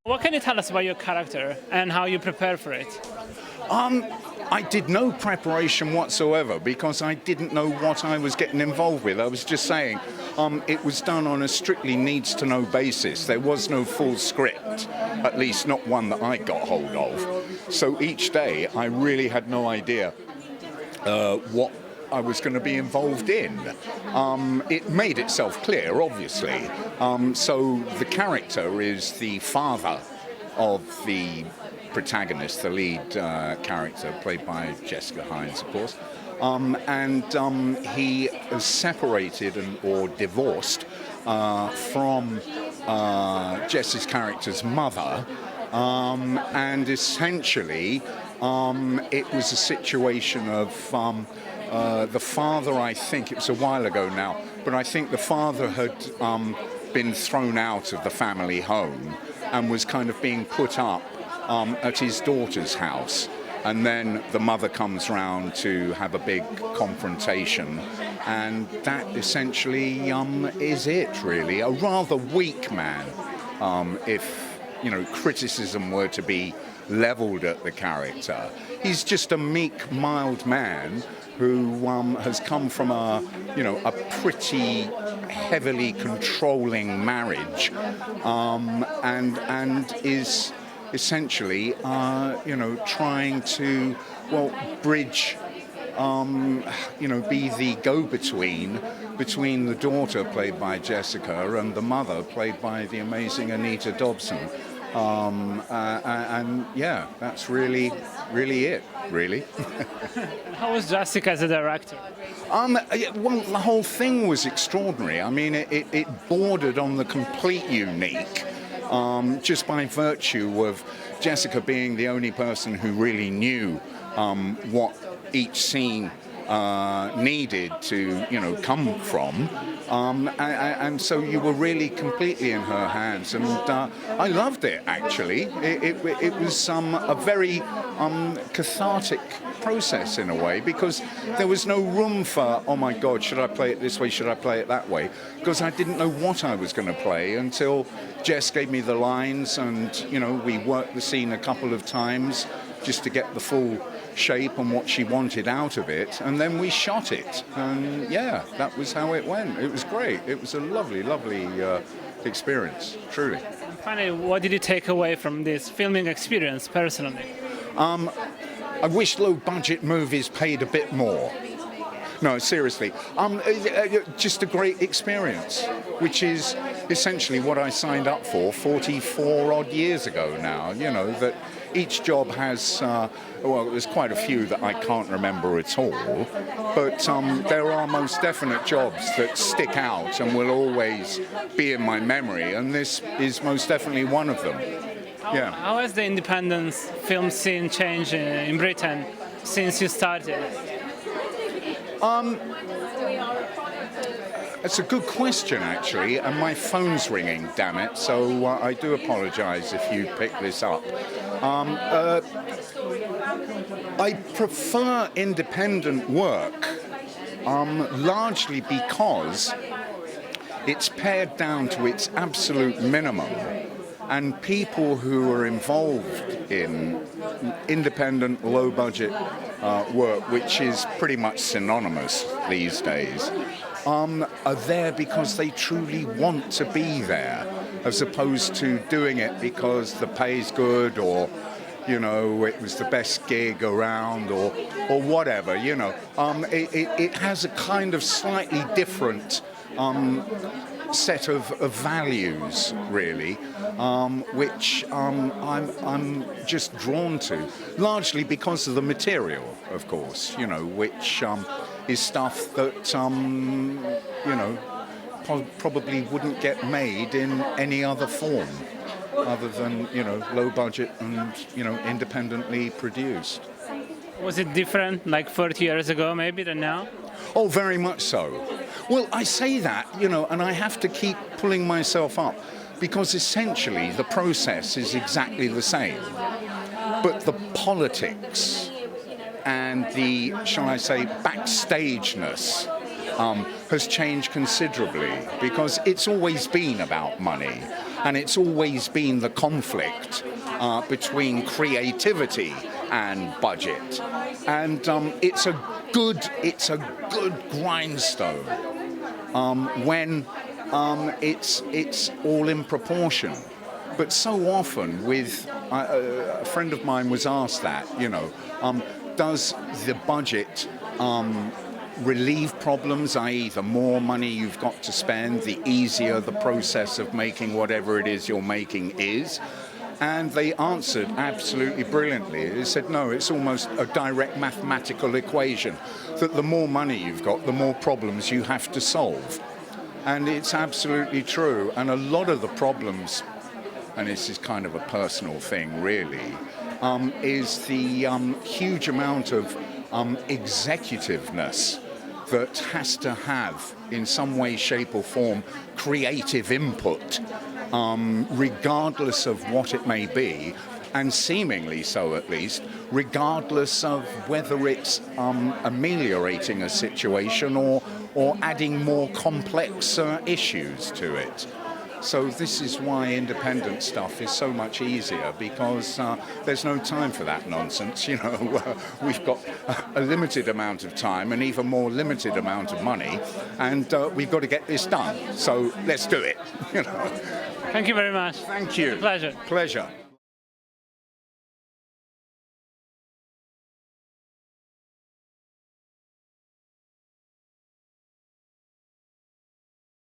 What can you tell us about your character and how you prepare for it? I did no preparation whatsoever because I didn't know what I was getting involved with. I was just saying it was done on a strictly needs-to-know basis. There was no full script, at least not one that I got hold of. So each day I really had no idea what I was going to be involved in. It made itself clear, obviously. So the character is the father of the protagonist, the lead character, played by Jessica Hines, of course. And he is separated or divorced from Jess's character's mother. And essentially, it was a situation of the father, I think, it was a while ago now, but I think the father had been thrown out of the family home and was kind of being put up at his daughter's house. And then the mother comes round to have a big confrontation. And that essentially is it, really. A rather weak man, if, criticism were to be levelled at the character. He's just a meek, mild man who has come from a pretty heavily controlling marriage, and is essentially, trying to, bridge, be the go-between between the daughter, played by Jessica, and the mother, played by the amazing Anita Dobson. And yeah, that's really it, really. How was Jessica as a director? Well, the whole thing was extraordinary. I mean, it bordered on the complete unique, just by virtue of Jessica being the only person who really knew what each scene needed to, come from. And so you were really completely in her hands, and I loved it, actually. It was a very cathartic process in a way, because there was no room for, oh my God, should I play it this way, should I play it that way? Because I didn't know what I was going to play until Jess gave me the lines, and, we worked the scene a couple of times just to get the full shape and what she wanted out of it, and then we shot it, and yeah, that was how it went. It was great. It was a lovely experience, truly. And finally, what did you take away from this filming experience personally? I wish low budget movies paid a bit more. No, seriously. Just a great experience, which is essentially what I signed up for 44 odd years ago now. That each job has, there's quite a few that I can't remember at all, but there are most definite jobs that stick out and will always be in my memory, and this is most definitely one of them. Yeah. How has the independent film scene changed in Britain since you started? It's a good question, actually, and my phone's ringing, damn it, so I do apologise if you pick this up. I prefer independent work, largely because it's pared down to its absolute minimum, and people who are involved in independent, low-budget work, which is pretty much synonymous these days, are there because they truly want to be there, as opposed to doing it because the pay's good, or it was the best gig around, or whatever. It has a kind of slightly different set of values, really, which I'm just drawn to, largely because of the material, of course, which is stuff that probably wouldn't get made in any other form other than low budget and independently produced. Was it different like 30 years ago maybe than now? Oh, very much so. Well, I say that, and I have to keep pulling myself up, because essentially the process is exactly the same. But the politics and the, shall I say, backstageness has changed considerably, because it's always been about money. And it's always been the conflict between creativity and budget. And it's a good grindstone when it's all in proportion. But so often a friend of mine was asked that, does the budget relieve problems, i.e. the more money you've got to spend, the easier the process of making whatever it is you're making is? And they answered absolutely brilliantly. They said, no, it's almost a direct mathematical equation, that the more money you've got, the more problems you have to solve. And it's absolutely true. And a lot of the problems, and this is kind of a personal thing really, is the huge amount of executiveness that has to have, in some way, shape or form, creative input, regardless of what it may be, and seemingly so at least, regardless of whether it's ameliorating a situation or adding more complex issues to it. So this is why independent stuff is so much easier, because there's no time for that nonsense. We've got a limited amount of time, an even more limited amount of money, and we've got to get this done. So let's do it. Thank you very much. Thank you. Pleasure. Pleasure.